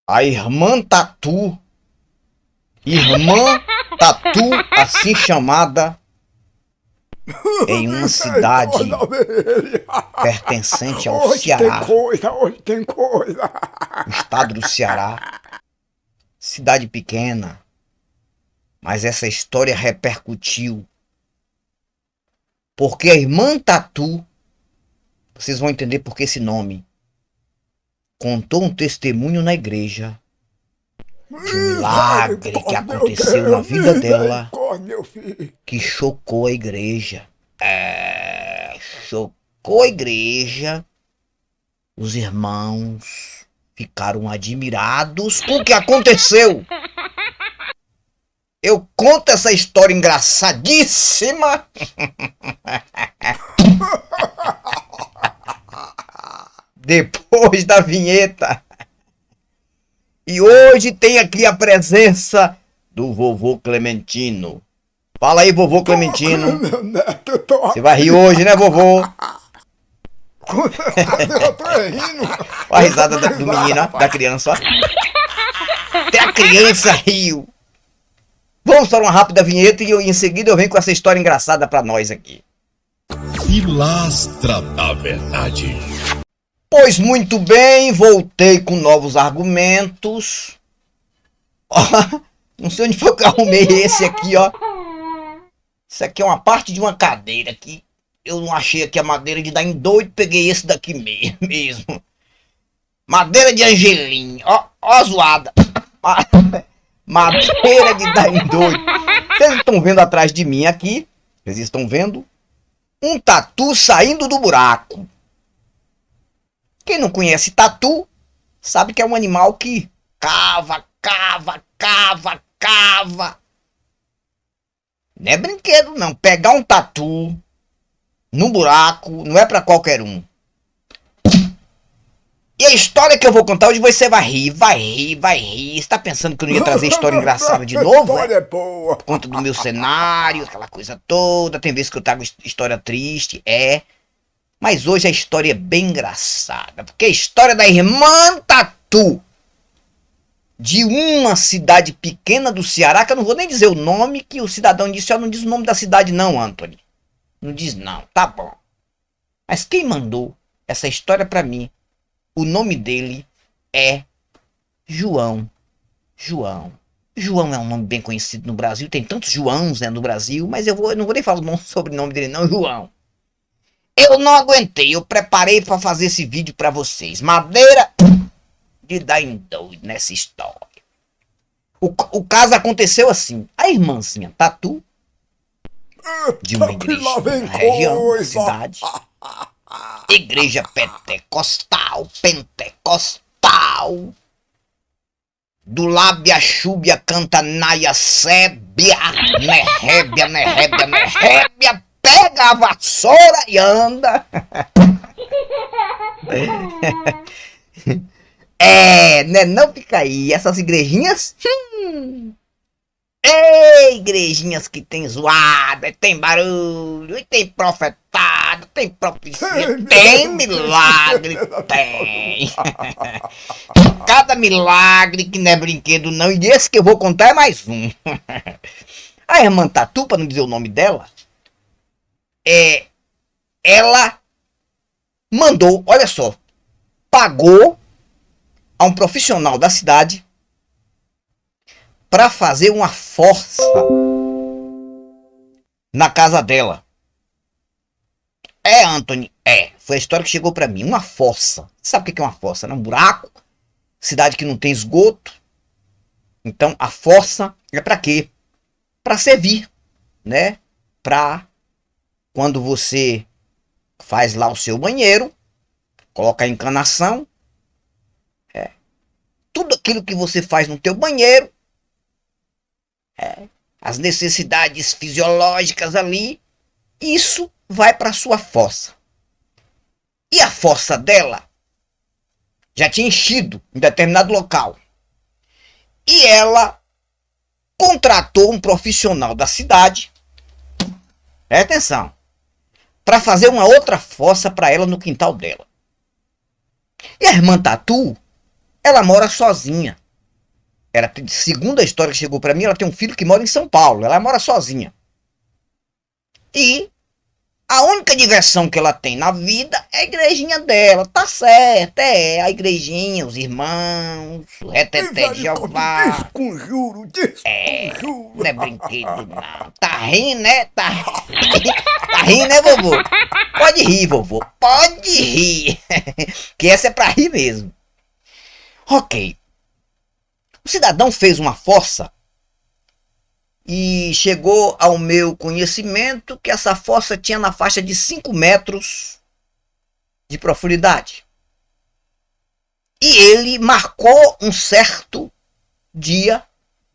A irmã Tatu, assim chamada, em uma cidade pertencente ao Hoje tem Ceará, coisa, hoje tem coisa. no estado do Ceará, cidade pequena, mas essa história repercutiu, porque a irmã Tatu, vocês vão entender por que esse nome, contou um testemunho na igreja de um milagre que Misericórdia, meu aconteceu na Deus, vida dela, misericórdia, meu filho. que chocou a igreja. Chocou a igreja. Os irmãos ficaram admirados com o que aconteceu. Eu conto essa história engraçadíssima depois da vinheta. E hoje tem aqui a presença do vovô Clementino. Fala aí, vovô Clementino. Meu neto, tô Você vai rir hoje, né, vovô? com certeza, eu tô rindo. Olha a risada do menino, ó, da criança, ó. Até a criança riu. Vamos para uma rápida vinheta e em seguida eu venho com essa história engraçada pra nós aqui. Pilastra da Verdade. Pois muito bem, voltei com novos argumentos. Ó, não sei onde foi que eu arrumei esse aqui, ó. Isso aqui é uma parte de uma cadeira aqui. Eu não achei aqui a madeira de dar em doido, peguei esse daqui mesmo. Madeira de Angelim, ó a zoada. Madeira de dar em doido. Vocês estão vendo atrás de mim aqui, vocês estão vendo um tatu saindo do buraco. Quem não conhece tatu, sabe que é um animal que cava. Não é brinquedo não, pegar um tatu no buraco não é pra qualquer um. E a história que eu vou contar hoje você vai rir. Você tá pensando que eu não ia trazer história engraçada de novo? História é boa. Por conta do meu cenário, aquela coisa toda. Tem vezes que eu trago história triste, mas hoje a história é bem engraçada. Porque é a história da irmã Tatu. De uma cidade pequena do Ceará, que eu não vou nem dizer o nome, que o cidadão disse, ó, não diz o nome da cidade não, Anthony. Não diz não, tá bom. Mas quem mandou essa história pra mim, o nome dele é João. João é um nome bem conhecido no Brasil, tem tantos Joãos, né, no Brasil, mas eu não vou nem falar o sobrenome dele não, João. Eu não aguentei, eu preparei pra fazer esse vídeo pra vocês. Madeira de dar em doido nessa história. O caso aconteceu assim. A irmãzinha Tatu, de uma igreja na região, na cidade, igreja pentecostal, do lábia chúbia canta naia sébia, nerrébia, pega a vassoura e anda. Né, não fica aí, essas igrejinhas, igrejinhas que tem zoada, tem barulho, tem profetado, tem profecia, tem milagre, tem. Cada milagre que não é brinquedo não, e esse que eu vou contar é mais um. A irmã Tatu, para não dizer o nome dela, ela mandou, olha só, pagou a um profissional da cidade para fazer uma força na casa dela. Anthony, foi a história que chegou para mim, uma fossa. Sabe o que é uma fossa, né? Um buraco, cidade que não tem esgoto. Então a fossa é para quê? Para servir, né? Para quando você faz lá o seu banheiro, coloca a encanação, tudo aquilo que você faz no teu banheiro, as necessidades fisiológicas ali, isso vai para sua fossa. E a fossa dela já tinha enchido em determinado local. E ela contratou um profissional da cidade, presta atenção, para fazer uma outra fossa para ela no quintal dela. E a irmã Tatu, ela mora sozinha. Segundo a história que chegou pra mim, ela tem um filho que mora em São Paulo. Ela mora sozinha. E a única diversão que ela tem na vida é a igrejinha dela. Tá certo, é a igrejinha, os irmãos, o reteté de Jeová. Desconjuro. Não é brinquedo, não. Tá rindo, né? Tá rindo, né, vovô? Pode rir, vovô. Pode rir. Que essa é pra rir mesmo. Ok. O cidadão fez uma fossa e chegou ao meu conhecimento que essa fossa tinha na faixa de 5 metros de profundidade. E ele marcou um certo dia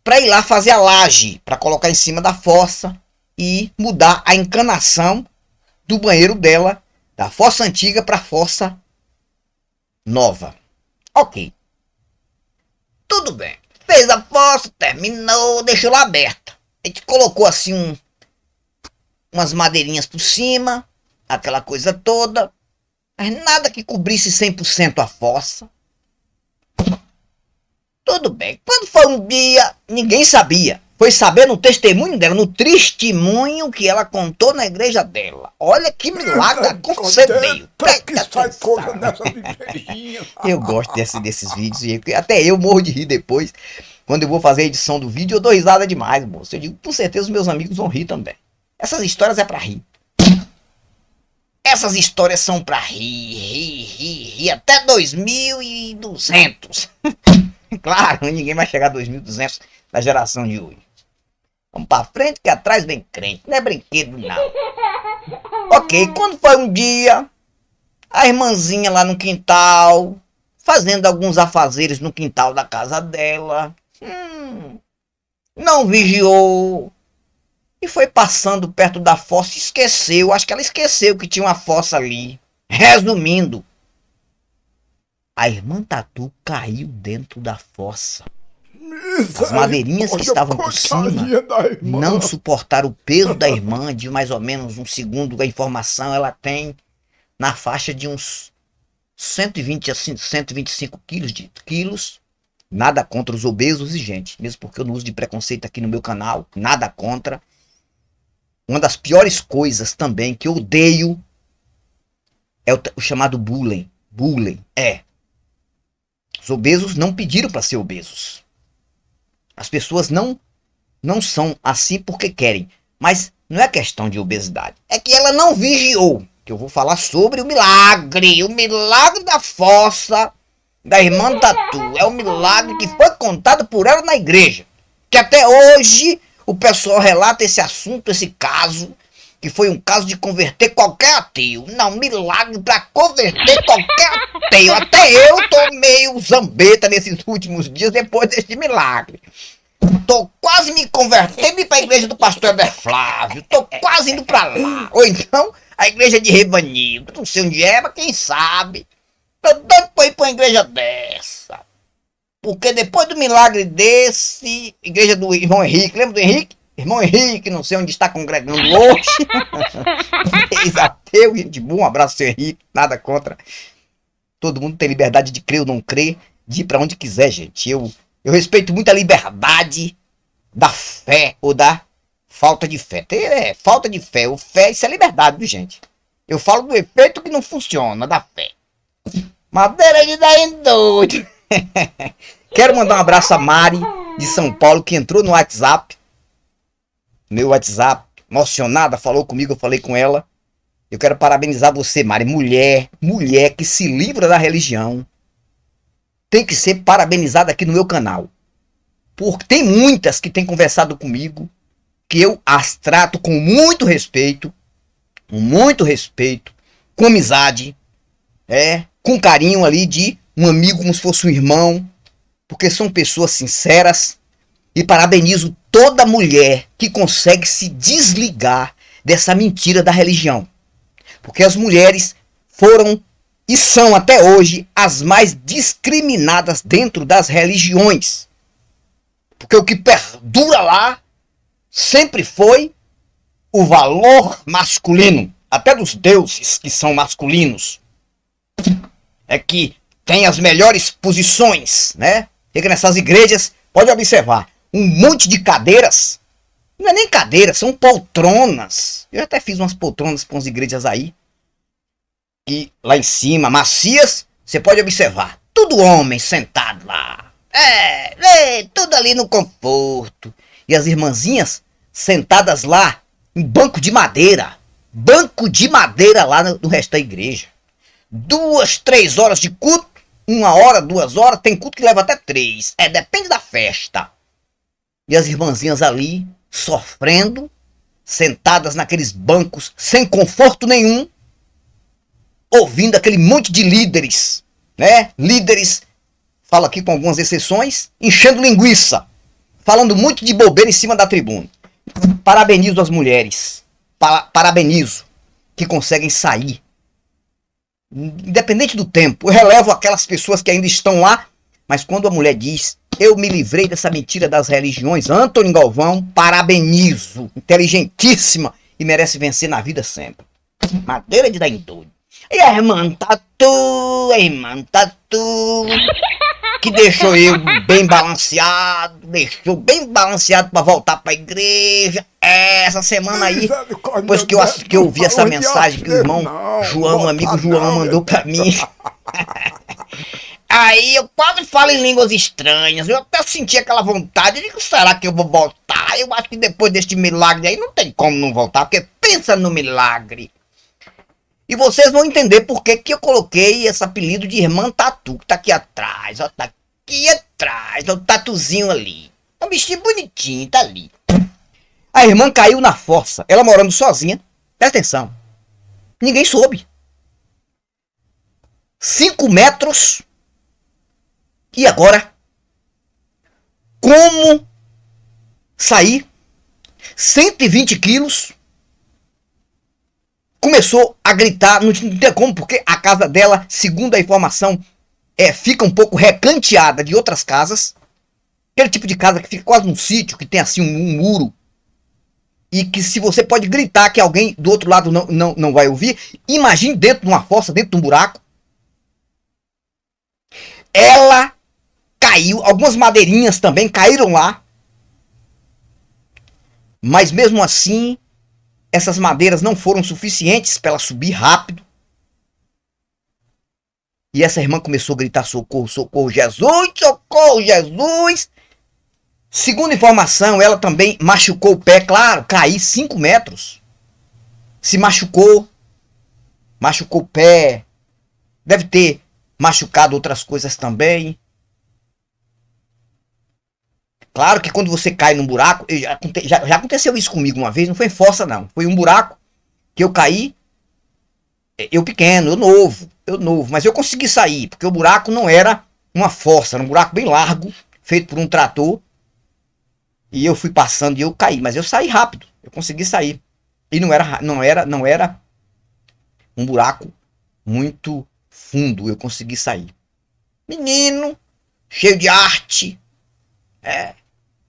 para ir lá fazer a laje, para colocar em cima da fossa e mudar a encanação do banheiro dela, da fossa antiga para a fossa nova. Ok. Tudo bem. Fez a fossa, terminou, deixou lá aberta. A gente colocou assim umas madeirinhas por cima, aquela coisa toda, mas nada que cobrisse 100% a fossa. Tudo bem. Quando foi um dia, ninguém sabia. Foi saber no testemunho dela, no testemunho que ela contou na igreja dela. Olha que milagre aconteceu. Eu gosto desses vídeos e até eu morro de rir depois. Quando eu vou fazer a edição do vídeo, eu dou risada demais, moço. Eu digo, com certeza os meus amigos vão rir também. Essas histórias é pra rir. Essas histórias são pra rir até 2200. Claro, ninguém vai chegar a 2200 da geração de hoje. Vamos pra frente que atrás vem crente. Não é brinquedo, não. Ok, quando foi um dia, a irmãzinha lá no quintal, fazendo alguns afazeres no quintal da casa dela, não vigiou e foi passando perto da fossa e esqueceu. Acho que ela esqueceu que tinha uma fossa ali. Resumindo, a irmã Tatu caiu dentro da fossa. As madeirinhas que estavam por cima não suportaram o peso da irmã. De mais ou menos um segundo da informação, ela tem na faixa de uns 120 a 125 quilos. Nada contra os obesos e gente, mesmo porque eu não uso de preconceito aqui no meu canal, nada contra. Uma das piores coisas também que eu odeio é o chamado bullying. Bullying, os obesos não pediram para ser obesos. As pessoas não são assim porque querem. Mas não é questão de obesidade. É que ela não vigiou. Que eu vou falar sobre o milagre. O milagre da fossa da irmã Tatu. É o milagre que foi contado por ela na igreja. Que até hoje o pessoal relata esse assunto, esse caso. Que foi um caso de converter qualquer ateu. Não, milagre pra converter qualquer ateu. Até eu tô meio zambeta nesses últimos dias depois desse milagre. Tô quase me convertendo pra igreja do pastor Eder Flávio. Tô quase indo pra lá. Ou então, a igreja de Rebanildo. Não sei onde é, mas quem sabe. Tô doido pra ir pra uma igreja dessa. Porque depois do milagre desse, igreja do irmão Henrique, lembra do Henrique? Irmão Henrique, não sei onde está congregando hoje. Ex-ateu, gente boa, um abraço, seu Henrique, nada contra. Todo mundo tem liberdade de crer ou não crer, de ir pra onde quiser, gente. Eu respeito muito a liberdade da fé ou da falta de fé. Falta de fé ou fé, isso é liberdade, viu, gente? Eu falo do efeito que não funciona, da fé. Madeira de dar em doido. Quero mandar um abraço a Mari, de São Paulo, que entrou no WhatsApp. Meu WhatsApp, emocionada, falou comigo, eu falei com ela. Eu quero parabenizar você, Mari. Mulher que se livra da religião tem que ser parabenizada aqui no meu canal. Porque tem muitas que têm conversado comigo, que eu as trato com muito respeito, com amizade, com carinho ali de um amigo como se fosse um irmão, porque são pessoas sinceras. E parabenizo toda mulher que consegue se desligar dessa mentira da religião. Porque as mulheres foram e são até hoje as mais discriminadas dentro das religiões. Porque o que perdura lá sempre foi o valor masculino, até dos deuses que são masculinos. É que tem as melhores posições, né? Fica nessas igrejas, pode observar, um monte de cadeiras. Não é nem cadeiras, são poltronas. Eu até fiz umas poltronas para umas igrejas aí. E lá em cima, macias, você pode observar. Tudo homem sentado lá. Tudo ali no conforto. E as irmãzinhas sentadas lá em banco de madeira. Banco de madeira lá no resto da igreja. 2, 3 horas de culto. 1 hora, 2 horas. Tem culto que leva até 3. Depende da festa. E as irmãzinhas ali sofrendo, sentadas naqueles bancos sem conforto nenhum, ouvindo aquele monte de líderes, né? Líderes, falo aqui com algumas exceções, enchendo linguiça, falando muito de bobeira em cima da tribuna. Parabenizo as mulheres, parabenizo que conseguem sair, independente do tempo. Eu relevo aquelas pessoas que ainda estão lá, mas quando a mulher diz: eu me livrei dessa mentira das religiões, Antônio Galvão, parabenizo, inteligentíssima e merece vencer na vida sempre. Madeira de dar em doido. E a irmã Tatu, que deixou eu bem balanceado, para voltar pra igreja. Essa semana aí, depois que eu ouvi essa mensagem que o irmão João, amigo João, mandou pra mim. Aí eu quase falo em línguas estranhas, eu até senti aquela vontade, eu digo, será que eu vou voltar? Eu acho que depois deste milagre aí não tem como não voltar, porque pensa no milagre. E vocês vão entender por que eu coloquei esse apelido de Irmã Tatu, que tá aqui atrás, ó, tá aqui atrás, ó, o tatuzinho ali. É um bichinho bonitinho, tá ali. A irmã caiu na fossa, ela morando sozinha, presta atenção, ninguém soube. 5 metros... E agora, como sair? 120 quilos. Começou a gritar, não tinha como, porque a casa dela, segundo a informação, fica um pouco recanteada de outras casas. Aquele tipo de casa que fica quase num sítio, que tem assim um muro. E que se você pode gritar que alguém do outro lado não vai ouvir, imagine dentro de uma fossa, dentro de um buraco. Ela caiu, algumas madeirinhas também caíram lá. Mas mesmo assim, essas madeiras não foram suficientes para ela subir rápido. E essa irmã começou a gritar: socorro, socorro, Jesus, socorro, Jesus. Segundo informação, ela também machucou o pé, claro, cair 5 metros. Se machucou o pé, deve ter machucado outras coisas também. Claro que quando você cai num buraco, já aconteceu isso comigo uma vez, não foi em fossa não, foi um buraco que eu caí, eu pequeno, eu novo, mas eu consegui sair, porque o buraco não era uma fossa, era um buraco bem largo, feito por um trator, e eu fui passando e eu caí, mas eu saí rápido, eu consegui sair, e não era um buraco muito fundo, eu consegui sair. Menino, cheio de arte,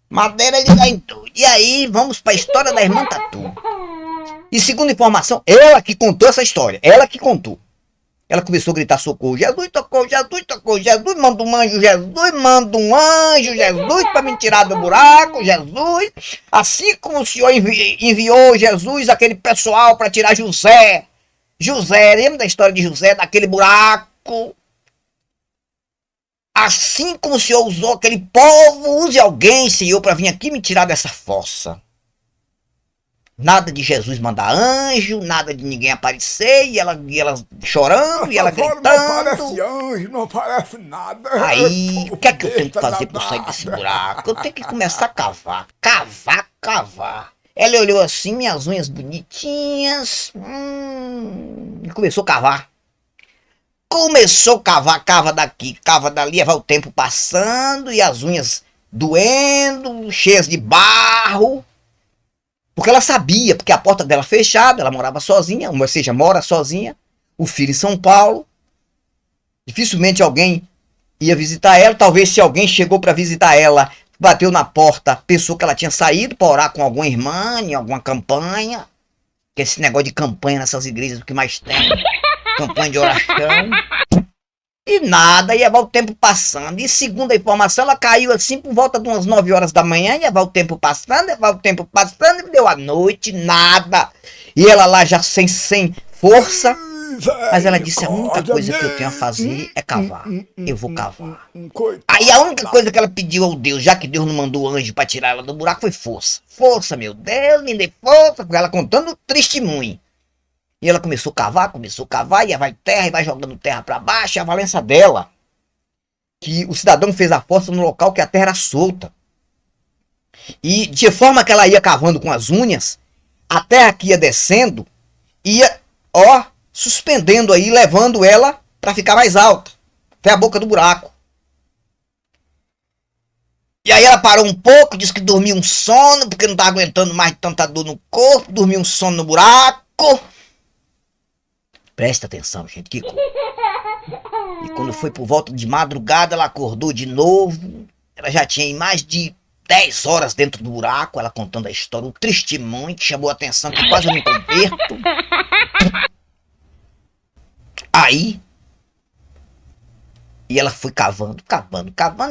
madeira de dar em tudo. E aí, vamos para a história da irmã Tatu. E segundo informação, ela que contou essa história. Ela que contou. Ela começou a gritar: socorro, Jesus, socorro, Jesus, socorro, Jesus, manda um anjo, Jesus, manda um anjo, Jesus, para me tirar do buraco, Jesus. Assim como o Senhor enviou Jesus, aquele pessoal, para tirar José. José, lembra da história de José, daquele buraco? Assim como o Senhor usou aquele povo, use alguém, Senhor, para vir aqui me tirar dessa fossa. Nada de Jesus mandar anjo, nada de ninguém aparecer, e ela chorando, e ela gritando. Não aparece anjo, não aparece nada. Aí, o que é que eu tenho que fazer para sair desse buraco? Eu tenho que começar a cavar. Cavar. Ela olhou assim, minhas unhas bonitinhas, e começou a cavar. Começou a cavar, cava daqui, cava dali, vai o tempo passando e as unhas doendo, cheias de barro. Porque ela sabia, porque a porta dela fechada, ela morava sozinha, ou seja, mora sozinha, o filho em São Paulo. Dificilmente alguém ia visitar ela, talvez se alguém chegou para visitar ela, bateu na porta, pensou que ela tinha saído para orar com alguma irmã, em alguma campanha. Que esse negócio de campanha nessas igrejas, o que mais tem, campanha de oração. E nada, ia o tempo passando. E segundo a informação, ela caiu assim por volta de umas 9 horas da manhã, ia o tempo passando, e deu a noite, nada. E ela lá já sem força. Mas ela disse, a única coisa que eu tenho a fazer é cavar. Eu vou cavar. Aí a única coisa que ela pediu ao Deus, já que Deus não mandou anjo pra tirar ela do buraco, foi força. Força, meu Deus, me dê força. Ela contando testemunho. E ela começou a cavar, e vai terra, e vai jogando terra pra baixo. E a valência dela, que o cidadão fez a força no local que a terra era solta. E de forma que ela ia cavando com as unhas, a terra que ia descendo, ia, suspendendo aí, levando ela para ficar mais alta, até a boca do buraco. E aí ela parou um pouco, disse que dormia um sono, porque não estava aguentando mais tanta dor no corpo, dormia um sono no buraco. Presta atenção, gente, que coisa. E quando foi por volta de madrugada, ela acordou de novo. Ela já tinha mais de 10 horas dentro do buraco, ela contando a história, um testemunho que chamou a atenção, que quase eu me converto. Aí, e ela foi cavando,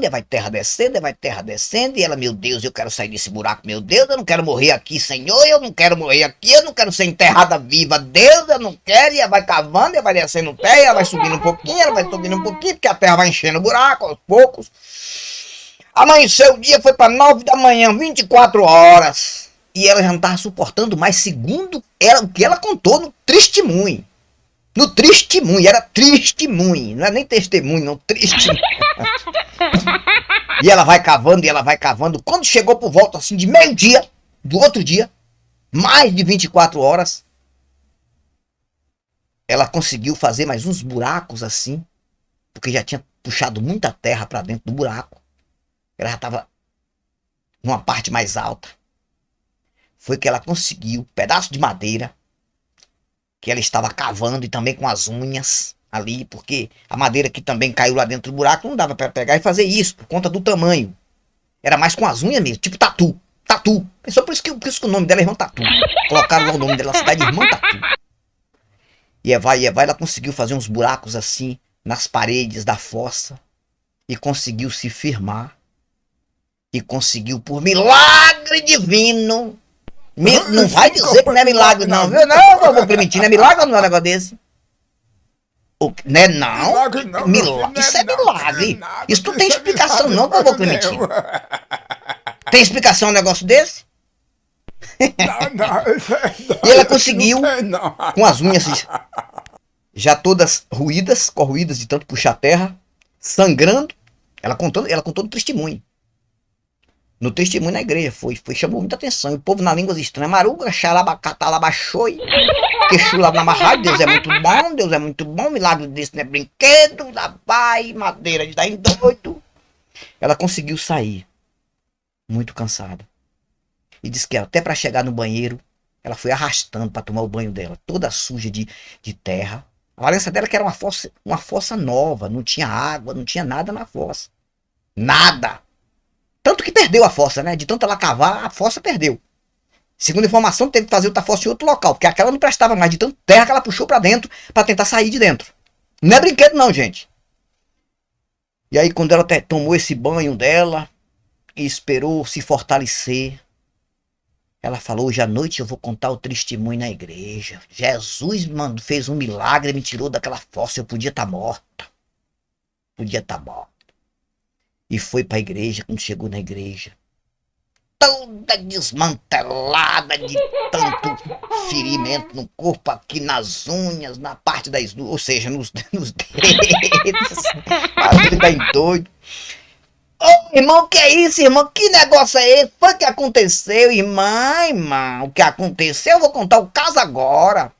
e vai terra descendo, e ela, meu Deus, eu quero sair desse buraco, meu Deus, eu não quero morrer aqui, Senhor, eu não quero morrer aqui, eu não quero ser enterrada viva, Deus, eu não quero, e ela vai cavando, e vai descendo terra, ela vai subindo um pouquinho, porque a terra vai enchendo o buraco aos poucos. Amanheceu o dia, foi para 9 da manhã, 24 horas, e ela já não estava suportando mais, segundo ela, o que ela contou no testemunho. No testemunho, era testemunho, não é nem testemunho, não, testemunho. E ela vai cavando, quando chegou por volta assim de meio-dia, do outro dia, mais de 24 horas, ela conseguiu fazer mais uns buracos assim, porque já tinha puxado muita terra para dentro do buraco, ela já estava numa parte mais alta. Foi que ela conseguiu, pedaço de madeira, que ela estava cavando e também com as unhas ali, porque a madeira que também caiu lá dentro do buraco não dava para pegar e fazer isso, por conta do tamanho. Era mais com as unhas mesmo, tipo tatu. Pensou por isso que o nome dela é Irmã Tatu. Colocaram lá o nome dela na cidade de Irmã Tatu. E ela conseguiu fazer uns buracos assim, nas paredes da fossa, e conseguiu se firmar, e conseguiu, por milagre divino, não vai dizer que não é milagre não, viu? Não, vou permitir, não é milagre ou não é um negócio desse? Né, não? Milagre, isso é milagre. Isso não tem explicação não, que eu vou permitir. Tem explicação um negócio desse? E ela conseguiu, com as unhas já todas corroídas de tanto puxar a terra, sangrando, ela contou no testemunho. No testemunho na igreja, chamou muita atenção. E o povo na língua estranhas, maruga, xalabacatalabachoi, queixula na marrada, Deus é muito bom, milagre desse não é brinquedo, da pai, madeira de dar em doido. Ela conseguiu sair, muito cansada. E disse que até para chegar no banheiro, ela foi arrastando para tomar o banho dela, toda suja de terra. A valência dela que era uma fossa nova, não tinha água, não tinha nada na fossa. Nada! Tanto que perdeu a fossa, né? De tanto ela cavar, a fossa perdeu. Segundo a informação, teve que fazer outra fossa em outro local, porque aquela não prestava mais de tanta terra que ela puxou pra dentro, pra tentar sair de dentro. Não é brinquedo não, gente. E aí quando ela tomou esse banho dela, e esperou se fortalecer, ela falou, hoje à noite eu vou contar o testemunho na igreja. Jesus, mano, fez um milagre, me tirou daquela fossa, eu podia estar morta. E foi para a igreja, quando chegou na igreja, toda desmantelada de tanto ferimento no corpo, aqui nas unhas, na parte das, ou seja, nos dedos. Barulho tá em doido. Ô, irmão, que é isso, irmão? Que negócio é esse? Foi que aconteceu, irmã? O que aconteceu? Eu vou contar o caso agora.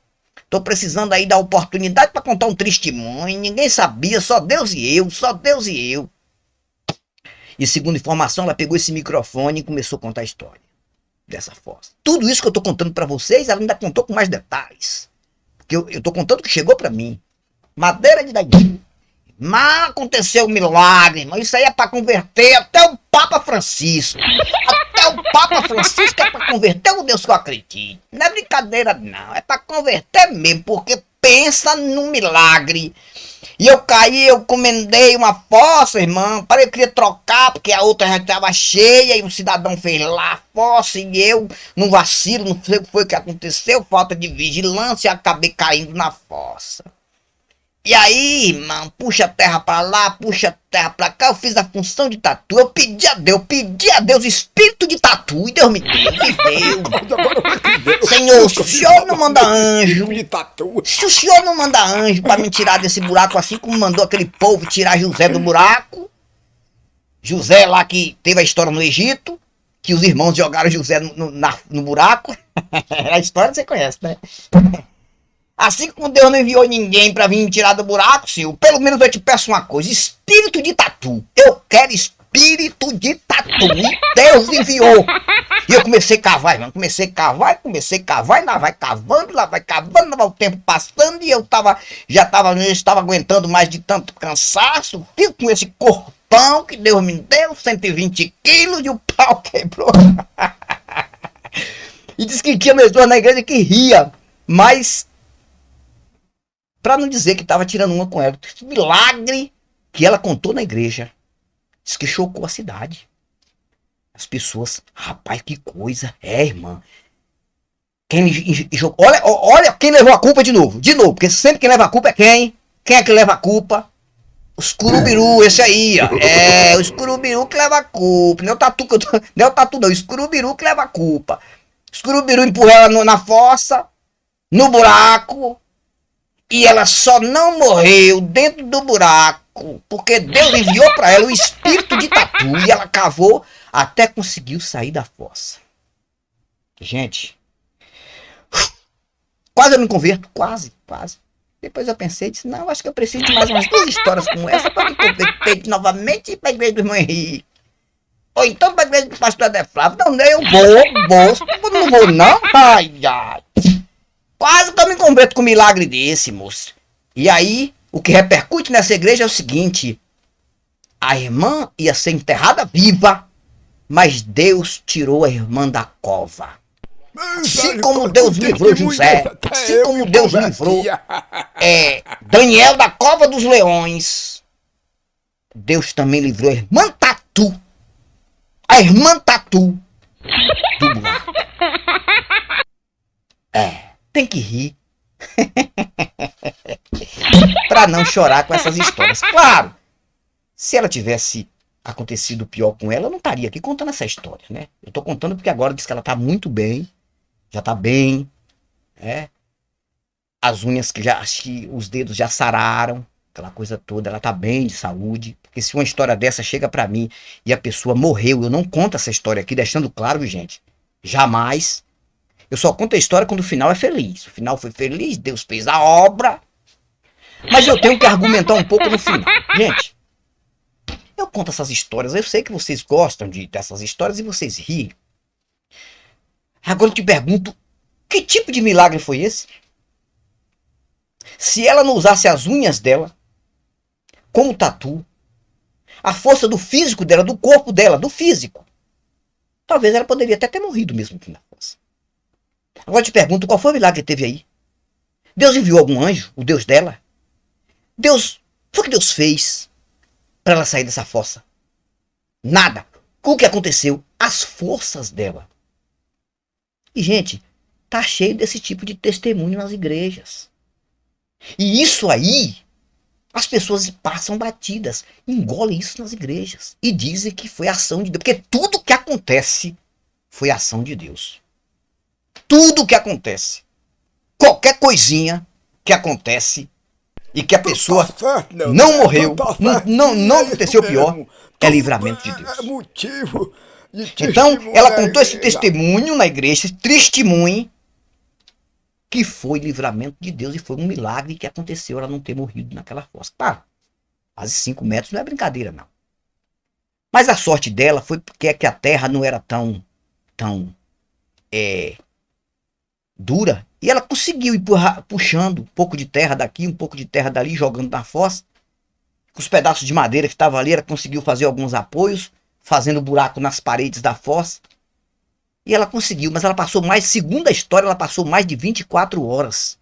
Tô precisando aí da oportunidade para contar um testemunho. Ninguém sabia, só Deus e eu. E segundo informação, ela pegou esse microfone e começou a contar a história dessa fossa. Tudo isso que eu tô contando para vocês, ela ainda contou com mais detalhes. Porque eu tô contando o que chegou para mim. Madeira de daí. Mas aconteceu um milagre, irmão. Isso aí é para converter até o Papa Francisco. Até o Papa Francisco é para converter o Deus que eu acredito. Não é brincadeira, não. É para converter mesmo, porque pensa num milagre. E eu caí, eu comendei uma fossa, irmão. Parei, eu queria trocar, porque a outra já estava cheia. E um cidadão fez lá a fossa. E eu, num vacilo, não sei o que foi que aconteceu. Falta de vigilância, acabei caindo na fossa. E aí, irmão, puxa a terra pra lá, puxa a terra pra cá. Eu fiz a função de tatu. Eu pedi a Deus, espírito de tatu. E Deus me deu. Senhor, se o senhor não manda anjo, se o senhor não manda anjo pra me tirar desse buraco, assim como mandou aquele povo tirar José do buraco, José lá que teve a história no Egito, que os irmãos jogaram José no buraco. A história você conhece, né? Assim como Deus não enviou ninguém pra vir me tirar do buraco, Senhor, pelo menos eu te peço uma coisa: espírito de tatu. Eu quero espírito de tatu. E Deus enviou. E eu comecei a cavar, irmão. Comecei a cavar, e lá vai cavando, lá vai o tempo passando. E eu já estava aguentando mais de tanto cansaço. Fico com esse corpão que Deus me deu, 120 quilos, e o pau quebrou. E disse que tinha pessoas na igreja que ria, mas pra não dizer que estava tirando uma com ela. Esse milagre que ela contou na igreja. Diz que chocou a cidade. As pessoas, rapaz, que coisa. É, irmã. Olha quem levou a culpa de novo. Porque sempre quem leva a culpa é quem? Quem é que leva a culpa? Os curubiru, esse aí, ó. É, os curubiru que leva a culpa. Não é o tatu que eu tô... Não é o tatu, não. Os curubiru que leva a culpa. Os curubiru empurram ela na fossa, no buraco. E ela só não morreu dentro do buraco porque Deus enviou para ela o espírito de tatu. E ela cavou até conseguiu sair da fossa. Gente, quase eu me converto. Quase. Depois eu pensei, disse, não, acho que eu preciso de mais umas 2 histórias como essa para me converter novamente para a igreja do irmão Henrique. Ou então para a igreja do pastor Adé Flávio. Não, eu vou. Não vou, não. Ai. Quase que eu me converto com um milagre desse, moço. E aí, o que repercute nessa igreja é o seguinte: a irmã ia ser enterrada viva, mas Deus tirou a irmã da cova. Assim como Deus livrou José, assim como Deus livrou Daniel da cova dos leões, Deus também livrou a irmã Tatu. A irmã Tatu do buraco. Tem que rir. Pra não chorar com essas histórias. Claro, se ela tivesse acontecido pior com ela, eu não estaria aqui contando essa história, né? Eu tô contando porque agora diz que ela tá muito bem. Já tá bem. As unhas acho que os dedos já sararam. Aquela coisa toda. Ela tá bem de saúde. Porque se uma história dessa chega pra mim e a pessoa morreu, eu não conto essa história aqui, deixando claro, gente. Jamais. Eu só conto a história quando o final é feliz. O final foi feliz, Deus fez a obra. Mas eu tenho que argumentar um pouco no final. Gente, eu conto essas histórias. Eu sei que vocês gostam dessas histórias e vocês riem. Agora eu te pergunto, que tipo de milagre foi esse? Se ela não usasse as unhas dela como tatu, a força do físico dela, do corpo dela, do físico, talvez ela poderia até ter morrido mesmo na força. Agora eu te pergunto, qual foi o milagre que teve aí? Deus enviou algum anjo, o Deus dela? Foi o que Deus fez para ela sair dessa fossa? Nada. O que aconteceu? As forças dela. E, gente, tá cheio desse tipo de testemunho nas igrejas. E isso aí, as pessoas passam batidas, engolem isso nas igrejas e dizem que foi ação de Deus. Porque tudo que acontece foi ação de Deus. Tudo que acontece, qualquer coisinha que acontece e que a pessoa não morreu, não aconteceu pior, é livramento de Deus. Então, ela contou esse testemunho na igreja, esse testemunho, que foi livramento de Deus e foi um milagre que aconteceu ela não ter morrido naquela fossa. Claro, quase 5 metros não é brincadeira, não. Mas a sorte dela foi porque é que a terra não era tão dura, e ela conseguiu ir puxando um pouco de terra daqui, um pouco de terra dali, jogando na fossa. Com os pedaços de madeira que estavam ali, ela conseguiu fazer alguns apoios, fazendo buraco nas paredes da fossa. E ela conseguiu, mas ela passou segundo a história, ela passou mais de 24 horas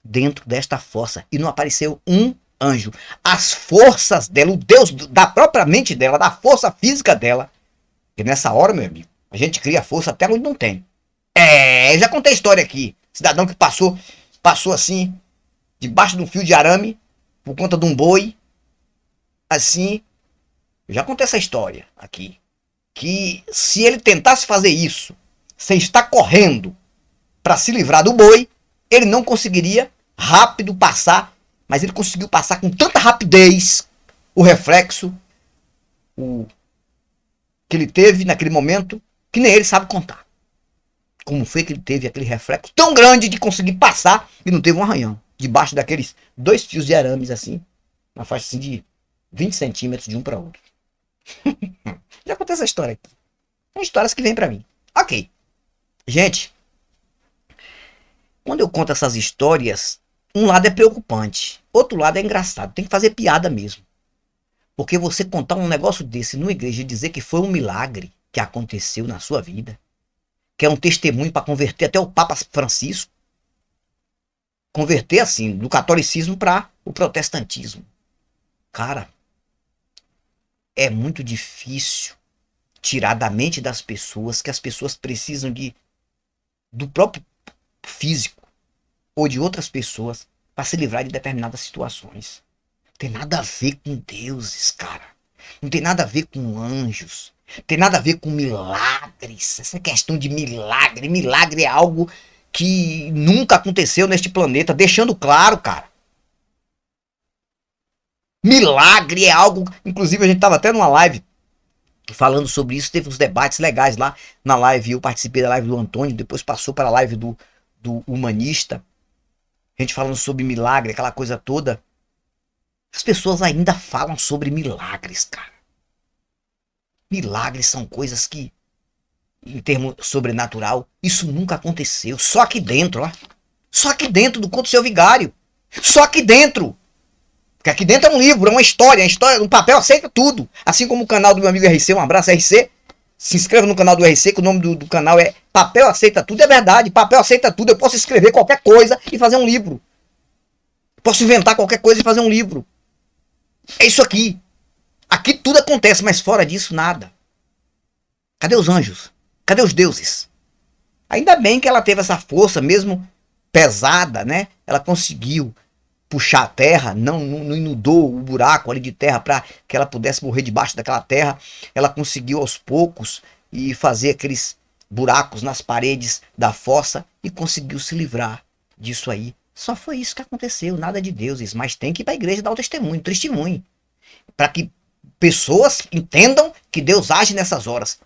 dentro desta fossa. E não apareceu um anjo, as forças dela, o Deus da própria mente dela, da força física dela. Porque nessa hora, meu amigo, a gente cria força até onde não tem. Eu já contei a história aqui. Cidadão que passou assim, debaixo de um fio de arame, por conta de um boi. Assim, eu já contei essa história aqui. Que se ele tentasse fazer isso, sem estar correndo para se livrar do boi, ele não conseguiria rápido passar, mas ele conseguiu passar com tanta rapidez o reflexo que ele teve naquele momento, que nem ele sabe contar. Como foi que ele teve aquele reflexo tão grande de conseguir passar e não teve um arranhão debaixo daqueles 2 fios de arames assim, uma faixa assim de 20 centímetros de um para outro. Já contei essa história aqui. São histórias que vêm pra mim. Ok. Gente, quando eu conto essas histórias, um lado é preocupante, outro lado é engraçado. Tem que fazer piada mesmo. Porque você contar um negócio desse numa igreja e dizer que foi um milagre que aconteceu na sua vida, que é um testemunho para converter até o Papa Francisco, converter assim, do catolicismo para o protestantismo. Cara, é muito difícil tirar da mente das pessoas que as pessoas precisam do próprio físico ou de outras pessoas para se livrar de determinadas situações. Não tem nada a ver com deuses, cara. Não tem nada a ver com anjos. Não tem nada a ver com milagres. Essa questão de milagre é algo que nunca aconteceu neste planeta, deixando claro, cara. Milagre é algo... Inclusive a gente tava até numa live falando sobre isso, teve uns debates legais lá na live. Eu participei da live do Antônio, depois passou para a live do Humanista. A gente falando sobre milagre, aquela coisa toda. As pessoas ainda falam sobre milagres, cara. Milagres são coisas que, em termos sobrenatural, isso nunca aconteceu. Só aqui dentro, ó. Só aqui dentro do Conto do Seu Vigário. Só aqui dentro. Porque aqui dentro é um livro, é uma história. A história, um papel aceita tudo. Assim como o canal do meu amigo RC, um abraço RC. Se inscreva no canal do RC, que o nome do canal é Papel Aceita Tudo. É verdade, papel aceita tudo. Eu posso escrever qualquer coisa e fazer um livro. Posso inventar qualquer coisa e fazer um livro. É isso aqui. Aqui tudo acontece, mas fora disso, nada. Cadê os anjos? Cadê os deuses? Ainda bem que ela teve essa força, mesmo pesada, né? Ela conseguiu puxar a terra, não inundou o buraco ali de terra para que ela pudesse morrer debaixo daquela terra. Ela conseguiu aos poucos e fazer aqueles buracos nas paredes da fossa e conseguiu se livrar disso aí. Só foi isso que aconteceu, nada de deuses, mas tem que ir para a igreja dar o testemunho, para que pessoas entendam que Deus age nessas horas.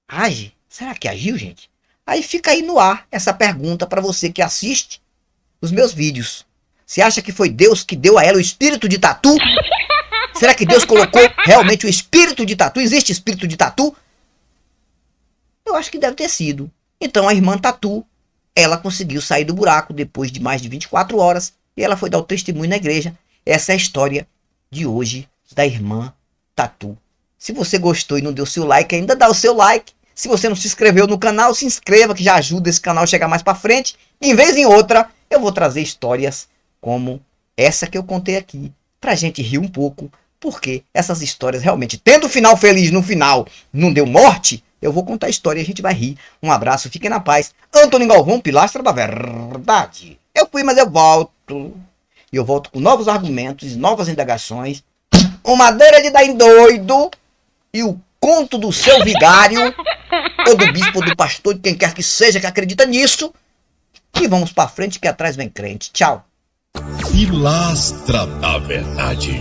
Age? Será que agiu, gente? Aí fica aí no ar essa pergunta para você que assiste os meus vídeos. Você acha que foi Deus que deu a ela o espírito de tatu? Será que Deus colocou realmente o espírito de tatu? Existe espírito de tatu? Eu acho que deve ter sido. Então a irmã Tatu, ela conseguiu sair do buraco depois de mais de 24 horas e ela foi dar o testemunho na igreja. Essa é a história de hoje da irmã Tatu. Se você gostou e não deu seu like, ainda dá o seu like. Se você não se inscreveu no canal, se inscreva, que já ajuda esse canal a chegar mais pra frente. Em vez em outra, eu vou trazer histórias como essa que eu contei aqui, pra gente rir um pouco, porque essas histórias realmente, tendo final feliz no final, não deu morte, eu vou contar a história e a gente vai rir. Um abraço, fiquem na paz. Antônio Galvão, pilastra da verdade. Eu fui, mas eu volto. E eu volto com novos argumentos, novas indagações, uma madeira de dar em doido e o conto do seu vigário, ou do bispo, ou do pastor, de quem quer que seja que acredita nisso. E vamos pra frente que atrás vem crente. Tchau. Pilastra da Verdade.